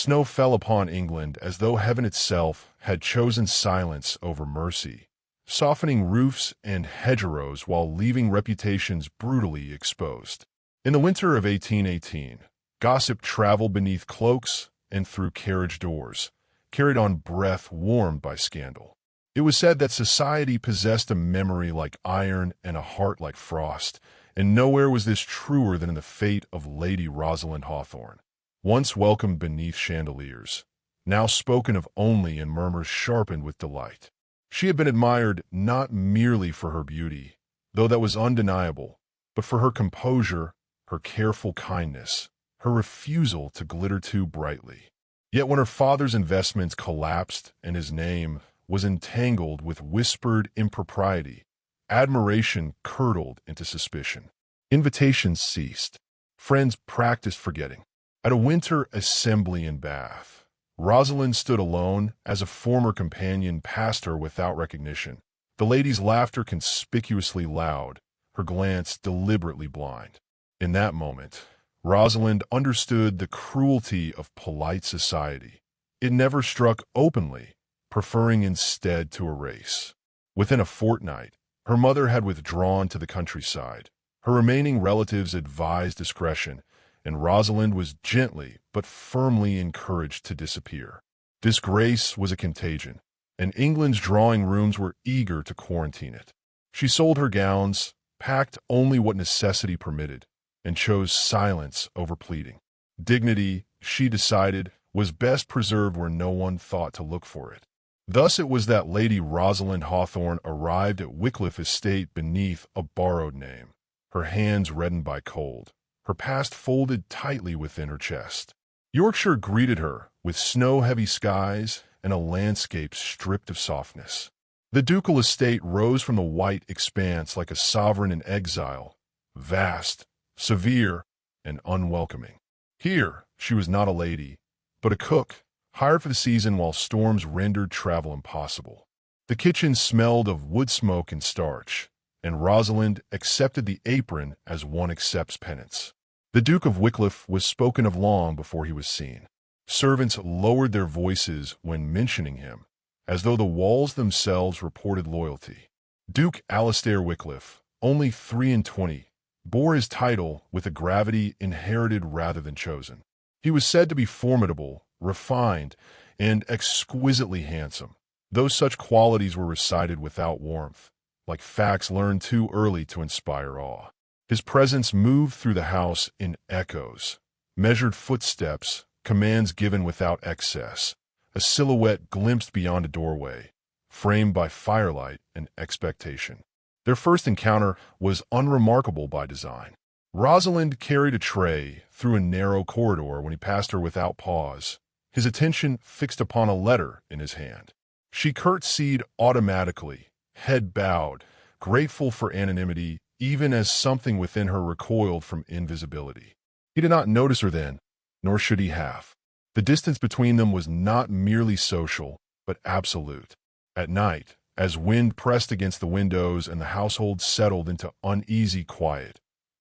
Snow fell upon England as though heaven itself had chosen silence over mercy, softening roofs and hedgerows while leaving reputations brutally exposed. In the winter of 1818, gossip traveled beneath cloaks and through carriage doors, carried on breath warmed by scandal. It was said that society possessed a memory like iron and a heart like frost, and nowhere was this truer than in the fate of Lady Rosalind Hawthorne, once welcomed beneath chandeliers, now spoken of only in murmurs sharpened with delight. She had been admired not merely for her beauty, though that was undeniable, but for her composure, her careful kindness, her refusal to glitter too brightly. Yet when her father's investments collapsed and his name was entangled with whispered impropriety, admiration curdled into suspicion. Invitations ceased. Friends practiced forgetting. At a winter assembly in Bath, Rosalind stood alone as a former companion passed her without recognition, the lady's laughter conspicuously loud, her glance deliberately blind. In that moment, Rosalind understood the cruelty of polite society. It never struck openly, preferring instead to erase. Within a fortnight, her mother had withdrawn to the countryside. Her remaining relatives advised discretion, and Rosalind was gently but firmly encouraged to disappear. Disgrace was a contagion, and England's drawing rooms were eager to quarantine it. She sold her gowns, packed only what necessity permitted, and chose silence over pleading. Dignity, she decided, was best preserved where no one thought to look for it. Thus it was that Lady Rosalind Hawthorne arrived at Wycliffe Estate beneath a borrowed name, her hands reddened by cold, her past folded tightly within her chest. Yorkshire greeted her with snow-heavy skies and a landscape stripped of softness. The ducal estate rose from the white expanse like a sovereign in exile, vast, severe, and unwelcoming. Here, she was not a lady, but a cook, hired for the season while storms rendered travel impossible. The kitchen smelled of wood smoke and starch, and Rosalind accepted the apron as one accepts penance. The Duke of Wycliffe was spoken of long before he was seen. Servants lowered their voices when mentioning him, as though the walls themselves reported loyalty. Duke Alistair Wycliffe, only 23, bore his title with a gravity inherited rather than chosen. He was said to be formidable, refined, and exquisitely handsome, though such qualities were recited without warmth, like facts learned too early to inspire awe. His presence moved through the house in echoes, measured footsteps, commands given without excess, a silhouette glimpsed beyond a doorway, framed by firelight and expectation. Their first encounter was unremarkable by design. Rosalind carried a tray through a narrow corridor when he passed her without pause, his attention fixed upon a letter in his hand. She curtsied automatically, head bowed, grateful for anonymity, even as something within her recoiled from invisibility. He did not notice her then, nor should he have. The distance between them was not merely social, but absolute. At night, as wind pressed against the windows and the household settled into uneasy quiet,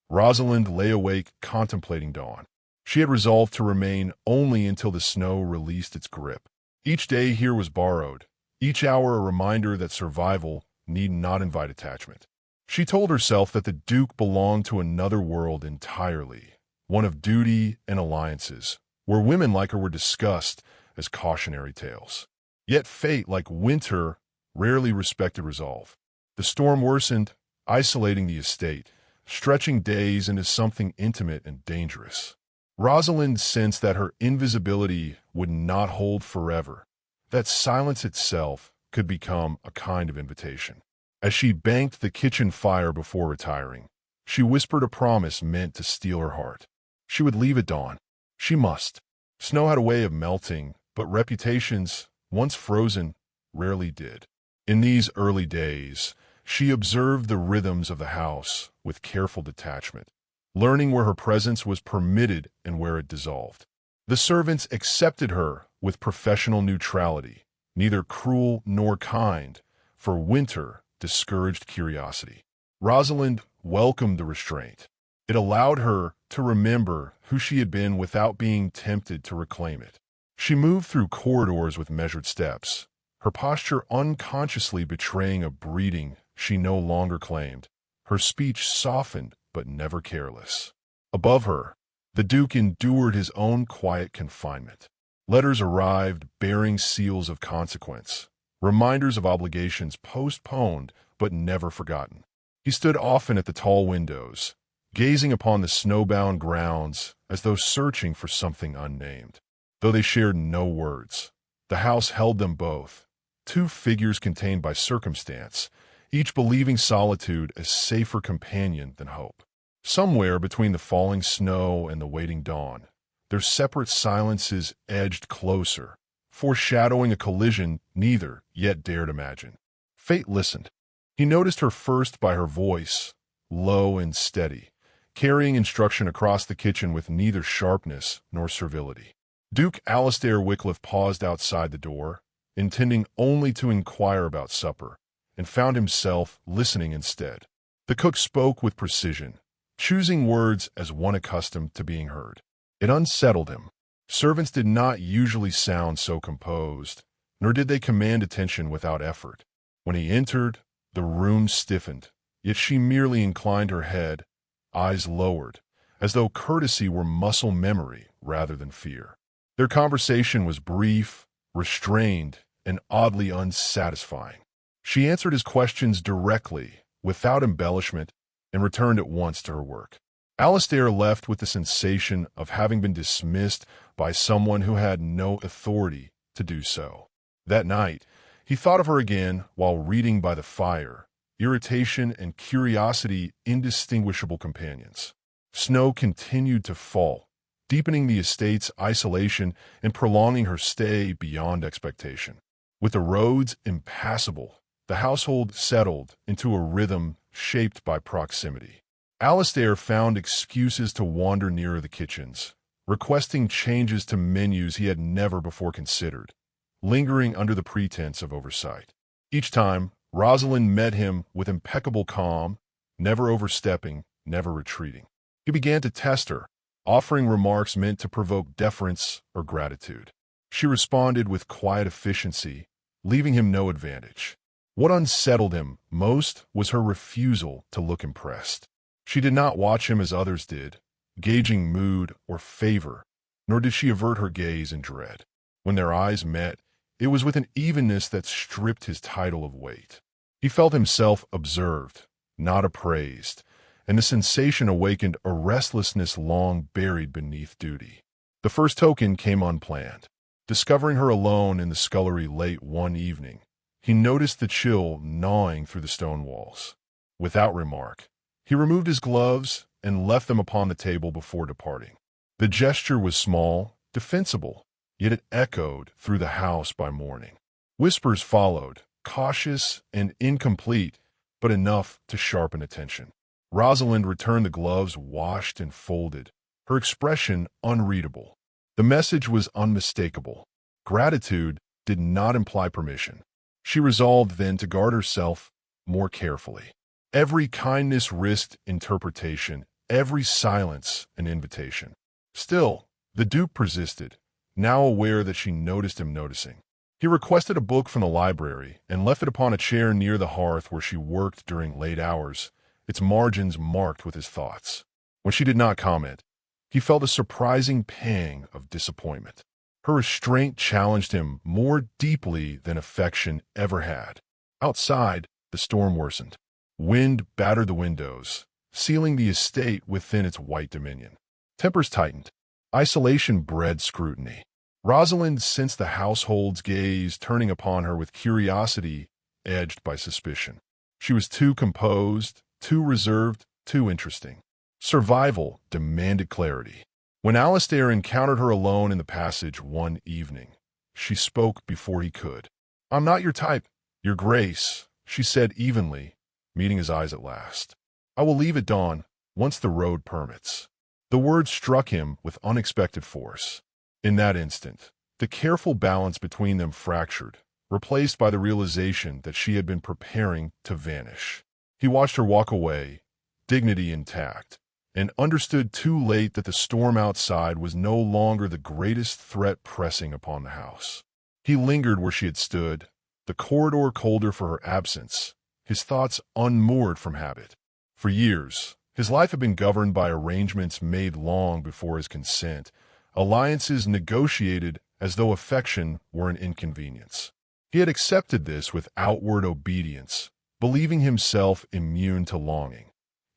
Rosalind lay awake contemplating dawn. She had resolved to remain only until the snow released its grip. Each day here was borrowed, each hour a reminder that survival need not invite attachment. She told herself that the Duke belonged to another world entirely, one of duty and alliances, where women like her were discussed as cautionary tales. Yet fate, like winter, rarely respected resolve. The storm worsened, isolating the estate, stretching days into something intimate and dangerous. Rosalind sensed that her invisibility would not hold forever, that silence itself could become a kind of invitation. As she banked the kitchen fire before retiring, she whispered a promise meant to steel her heart. She would leave at dawn. She must. Snow had a way of melting, but reputations, once frozen, rarely did. In these early days, she observed the rhythms of the house with careful detachment, learning where her presence was permitted and where it dissolved. The servants accepted her with professional neutrality, neither cruel nor kind, for winter discouraged curiosity. Rosalind welcomed the restraint. It allowed her to remember who she had been without being tempted to reclaim it. She moved through corridors with measured steps, her posture unconsciously betraying a breeding she no longer claimed, her speech softened but never careless. Above her, the Duke endured his own quiet confinement. Letters arrived bearing seals of consequence, reminders of obligations postponed but never forgotten. He stood often at the tall windows, gazing upon the snowbound grounds as though searching for something unnamed. Though they shared no words, the house held them both, two figures contained by circumstance, each believing solitude a safer companion than hope. Somewhere between the falling snow and the waiting dawn, their separate silences edged closer, foreshadowing a collision neither yet dared imagine. Fate listened. He noticed her first by her voice, low and steady, carrying instruction across the kitchen with neither sharpness nor servility. Duke Alistair Wycliffe paused outside the door, intending only to inquire about supper, and found himself listening instead. The cook spoke with precision, choosing words as one accustomed to being heard. It unsettled him. Servants did not usually sound so composed, nor did they command attention without effort. When he entered, the room stiffened, yet she merely inclined her head, eyes lowered, as though courtesy were muscle memory rather than fear. Their conversation was brief, restrained, and oddly unsatisfying. She answered his questions directly, without embellishment, and returned at once to her work. Alistair left with the sensation of having been dismissed by someone who had no authority to do so. That night, he thought of her again while reading by the fire, irritation and curiosity indistinguishable companions. Snow continued to fall, deepening the estate's isolation and prolonging her stay beyond expectation. With the roads impassable, the household settled into a rhythm shaped by proximity. Alistair found excuses to wander nearer the kitchens, requesting changes to menus he had never before considered, lingering under the pretense of oversight. Each time, Rosalind met him with impeccable calm, never overstepping, never retreating. He began to test her, offering remarks meant to provoke deference or gratitude. She responded with quiet efficiency, leaving him no advantage. What unsettled him most was her refusal to look impressed. She did not watch him as others did, gauging mood or favor, nor did she avert her gaze in dread. When their eyes met, it was with an evenness that stripped his title of weight. He felt himself observed, not appraised, and the sensation awakened a restlessness long buried beneath duty. The first token came unplanned. Discovering her alone in the scullery late one evening, he noticed the chill gnawing through the stone walls. Without remark, he removed his gloves and left them upon the table before departing. The gesture was small, defensible, yet it echoed through the house by morning. Whispers followed, cautious and incomplete, but enough to sharpen attention. Rosalind returned the gloves washed and folded, her expression unreadable. The message was unmistakable. Gratitude did not imply permission. She resolved then to guard herself more carefully. Every kindness risked interpretation, every silence an invitation. Still, the Duke persisted, now aware that she noticed him noticing. He requested a book from the library and left it upon a chair near the hearth where she worked during late hours, its margins marked with his thoughts. When she did not comment, he felt a surprising pang of disappointment. Her restraint challenged him more deeply than affection ever had. Outside, the storm worsened. Wind battered the windows, sealing the estate within its white dominion. Tempers tightened. Isolation bred scrutiny. Rosalind sensed the household's gaze turning upon her with curiosity edged by suspicion. She was too composed, too reserved, too interesting. Survival demanded clarity. When Alistair encountered her alone in the passage one evening, she spoke before he could. "I'm not your type, Your Grace," she said evenly, meeting his eyes at last. "I will leave at dawn, once the road permits." The words struck him with unexpected force. In that instant, the careful balance between them fractured, replaced by the realization that she had been preparing to vanish. He watched her walk away, dignity intact, and understood too late that the storm outside was no longer the greatest threat pressing upon the house. He lingered where she had stood, the corridor colder for her absence, his thoughts unmoored from habit. For years, his life had been governed by arrangements made long before his consent, alliances negotiated as though affection were an inconvenience. He had accepted this with outward obedience, believing himself immune to longing.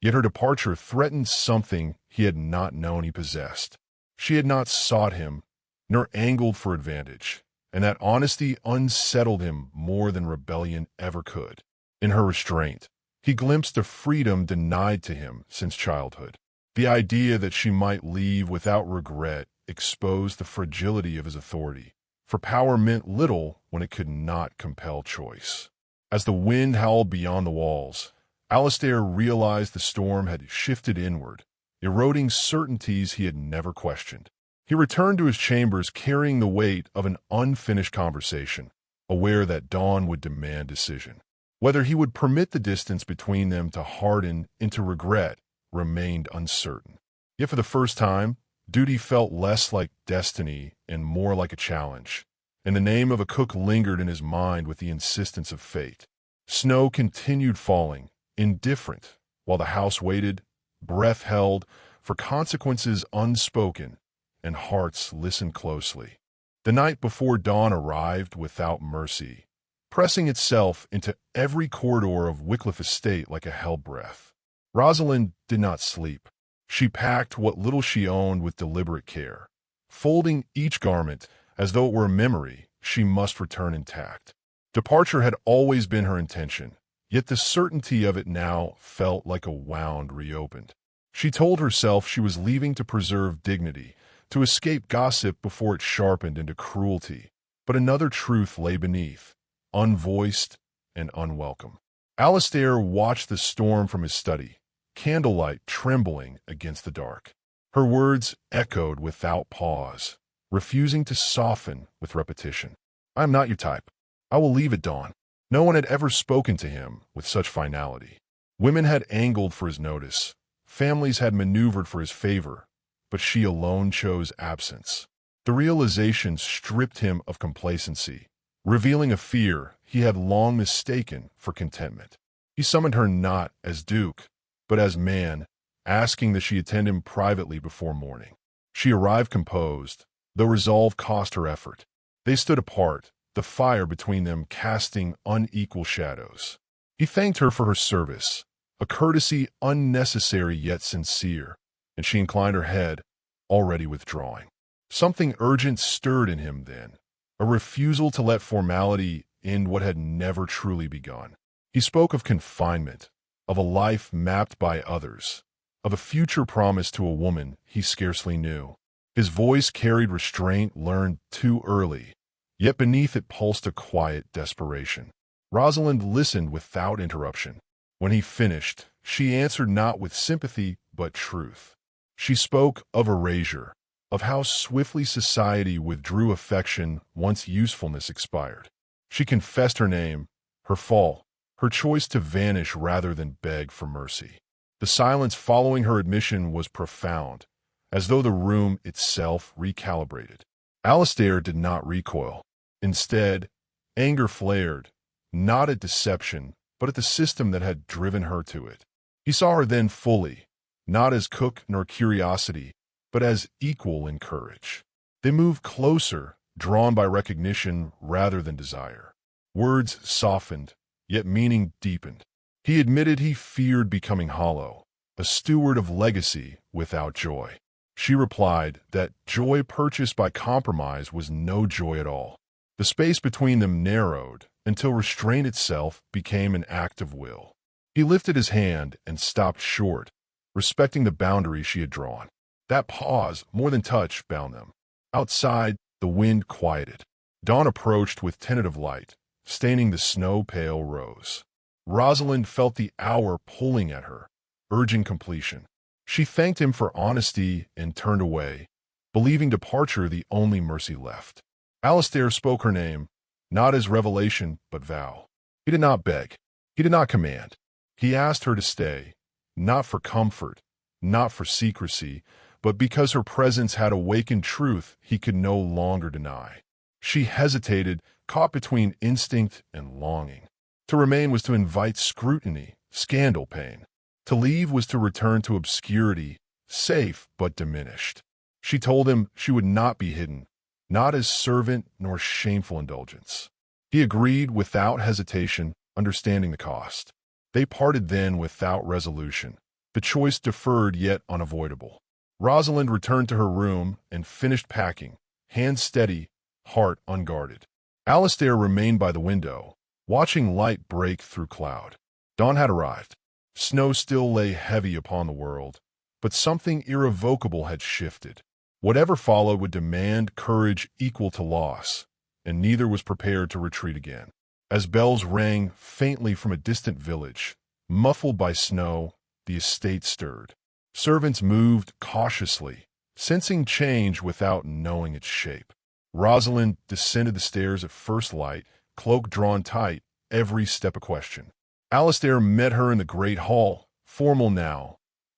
Yet her departure threatened something he had not known he possessed. She had not sought him, nor angled for advantage, and that honesty unsettled him more than rebellion ever could. In her restraint, he glimpsed a freedom denied to him since childhood. The idea that she might leave without regret exposed the fragility of his authority, for power meant little when it could not compel choice. As the wind howled beyond the walls, Alistair realized the storm had shifted inward, eroding certainties he had never questioned. He returned to his chambers carrying the weight of an unfinished conversation, aware that dawn would demand decision. Whether he would permit the distance between them to harden into regret remained uncertain. Yet for the first time, duty felt less like destiny and more like a challenge, and the name of a cook lingered in his mind with the insistence of fate. Snow continued falling, indifferent, while the house waited, breath held, for consequences unspoken, and hearts listened closely. The night before dawn arrived without mercy, pressing itself into every corridor of Wycliffe estate like a hell breath. Rosalind did not sleep. She packed what little she owned with deliberate care, folding each garment as though it were a memory she must return intact. Departure had always been her intention, yet the certainty of it now felt like a wound reopened. She told herself she was leaving to preserve dignity, to escape gossip before it sharpened into cruelty. But another truth lay beneath, unvoiced and unwelcome. Alistair watched the storm from his study, candlelight trembling against the dark. Her words echoed without pause, refusing to soften with repetition. "I am not your type. I will leave at dawn." No one had ever spoken to him with such finality. Women had angled for his notice. Families had maneuvered for his favor, but she alone chose absence. The realization stripped him of complacency, revealing a fear he had long mistaken for contentment. He summoned her not as Duke, but as man, asking that she attend him privately before morning. She arrived composed, though resolve cost her effort. They stood apart, the fire between them casting unequal shadows. He thanked her for her service, a courtesy unnecessary yet sincere, and she inclined her head, already withdrawing. Something urgent stirred in him then, a refusal to let formality end what had never truly begun. He spoke of confinement, of a life mapped by others, of a future promised to a woman he scarcely knew. His voice carried restraint learned too early, yet beneath it pulsed a quiet desperation. Rosalind listened without interruption. When he finished, she answered not with sympathy but truth. She spoke of erasure, of how swiftly society withdrew affection once usefulness expired. She confessed her name, her fall, her choice to vanish rather than beg for mercy. The silence following her admission was profound, as though the room itself recalibrated. Alistair did not recoil. Instead, anger flared, not at deception, but at the system that had driven her to it. He saw her then fully, not as cook nor curiosity, but as equal in courage. They moved closer, drawn by recognition rather than desire. Words softened, yet meaning deepened. He admitted he feared becoming hollow, a steward of legacy without joy. She replied that joy purchased by compromise was no joy at all. The space between them narrowed until restraint itself became an act of will. He lifted his hand and stopped short, respecting the boundary she had drawn. That pause, more than touch, bound them. Outside, the wind quieted. Dawn approached with tentative light, staining the snow-pale rose. Rosalind felt the hour pulling at her, urging completion. She thanked him for honesty and turned away, believing departure the only mercy left. Alistair spoke her name, not as revelation but vow. He did not beg. He did not command. He asked her to stay, not for comfort, not for secrecy, but because her presence had awakened truth he could no longer deny. She hesitated, caught between instinct and longing. To remain was to invite scrutiny, scandal, pain. To leave was to return to obscurity, safe but diminished. She told him she would not be hidden, not as servant nor shameful indulgence. He agreed without hesitation, understanding the cost. They parted then without resolution, the choice deferred yet unavoidable. Rosalind returned to her room and finished packing, hand steady, heart unguarded. Alistair remained by the window, watching light break through cloud. Dawn had arrived. Snow still lay heavy upon the world, but something irrevocable had shifted. Whatever followed would demand courage equal to loss, and neither was prepared to retreat again. As bells rang faintly from a distant village, muffled by snow, the estate stirred. Servants moved cautiously, sensing change without knowing its shape. Rosalind descended the stairs at first light, cloak drawn tight, every step a question. Alistair met her in the great hall, formal now,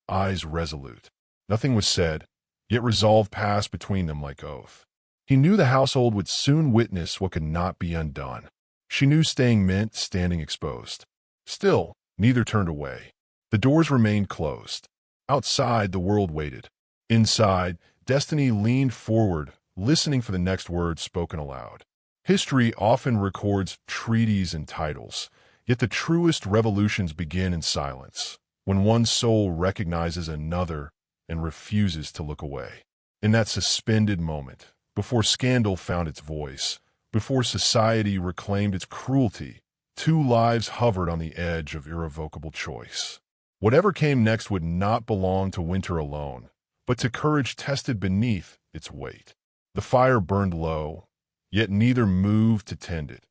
eyes resolute. Nothing was said, yet resolve passed between them like oath. He knew the household would soon witness what could not be undone. She knew staying meant standing exposed. Still, neither turned away. The doors remained closed. Outside, the world waited. Inside, destiny leaned forward, listening for the next words spoken aloud. History often records treaties and titles, yet the truest revolutions begin in silence, when one soul recognizes another and refuses to look away. In that suspended moment, before scandal found its voice, before society reclaimed its cruelty, two lives hovered on the edge of irrevocable choice. Whatever came next would not belong to winter alone, but to courage tested beneath its weight. The fire burned low, yet neither moved to tend it,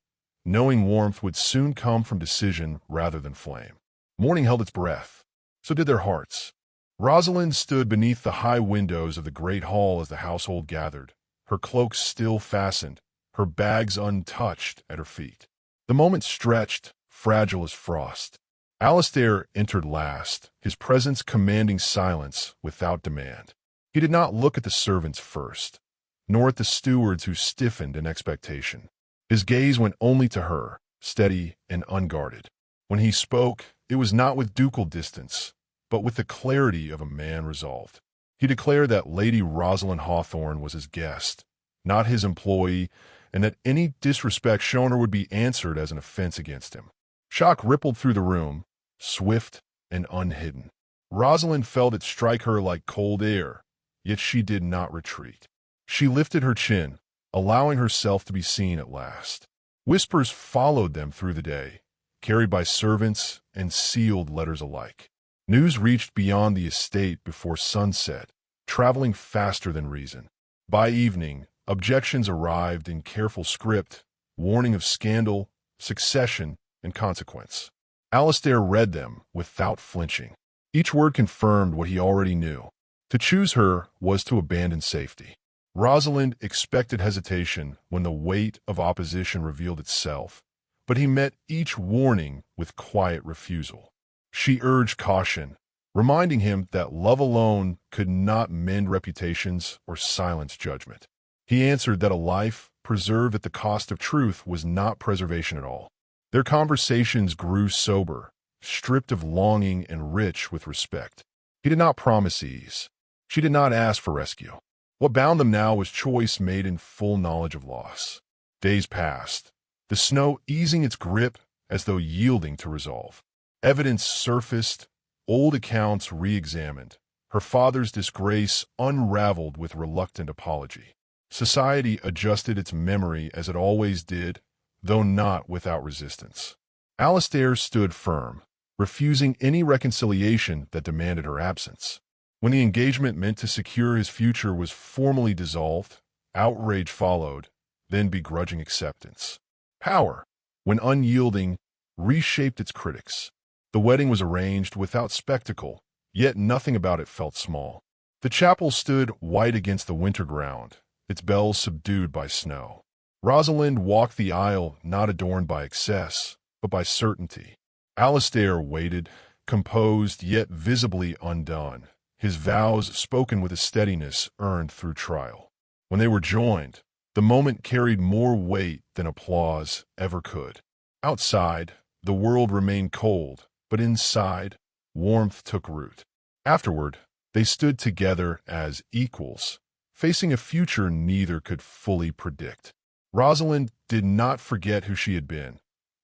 knowing warmth would soon come from decision rather than flame. Morning held its breath. So did their hearts. Rosalind stood beneath the high windows of the great hall as the household gathered, her cloak still fastened, her bags untouched at her feet. The moment stretched, fragile as frost. Alistair entered last, his presence commanding silence without demand. He did not look at the servants first, nor at the stewards who stiffened in expectation. His gaze went only to her, steady and unguarded. When he spoke, it was not with ducal distance, but with the clarity of a man resolved. He declared that Lady Rosalind Hawthorne was his guest, not his employee, and that any disrespect shown her would be answered as an offense against him. Shock rippled through the room, swift and unhidden. Rosalind felt it strike her like cold air, yet she did not retreat. She lifted her chin, allowing herself to be seen at last. Whispers followed them through the day, carried by servants and sealed letters alike. News reached beyond the estate before sunset, traveling faster than reason. By evening, objections arrived in careful script, warning of scandal, succession, and consequence. Alistair read them without flinching. Each word confirmed what he already knew. To choose her was to abandon safety. Rosalind expected hesitation when the weight of opposition revealed itself, but he met each warning with quiet refusal. She urged caution, reminding him that love alone could not mend reputations or silence judgment. He answered that a life preserved at the cost of truth was not preservation at all. Their conversations grew sober, stripped of longing and rich with respect. He did not promise ease. She did not ask for rescue. What bound them now was choice made in full knowledge of loss. Days passed, the snow easing its grip as though yielding to resolve. Evidence surfaced, old accounts re-examined, her father's disgrace unraveled with reluctant apology. Society adjusted its memory as it always did, though not without resistance. Alistair stood firm, refusing any reconciliation that demanded her absence. When the engagement meant to secure his future was formally dissolved, outrage followed, then begrudging acceptance. Power, when unyielding, reshaped its critics. The wedding was arranged without spectacle, yet nothing about it felt small. The chapel stood white against the winter ground, its bells subdued by snow. Rosalind walked the aisle not adorned by excess, but by certainty. Alistair waited, composed yet visibly undone, his vows spoken with a steadiness earned through trial. When they were joined, the moment carried more weight than applause ever could. Outside, the world remained cold, but inside, warmth took root. Afterward, they stood together as equals, facing a future neither could fully predict. Rosalind did not forget who she had been,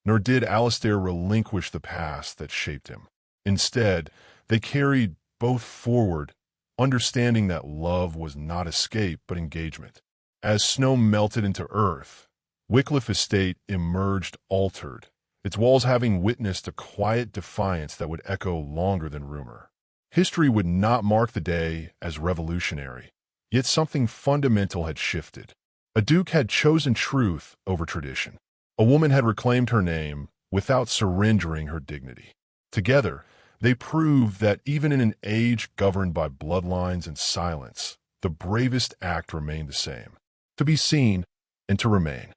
nor did Alistair relinquish the past that shaped him. Instead, they carried both forward, understanding that love was not escape but engagement. As snow melted into earth, Wycliffe Estate emerged altered, its walls having witnessed a quiet defiance that would echo longer than rumor. History would not mark the day as revolutionary, yet something fundamental had shifted. A duke had chosen truth over tradition. A woman had reclaimed her name without surrendering her dignity. Together, they proved that even in an age governed by bloodlines and silence, the bravest act remained the same: to be seen and to remain.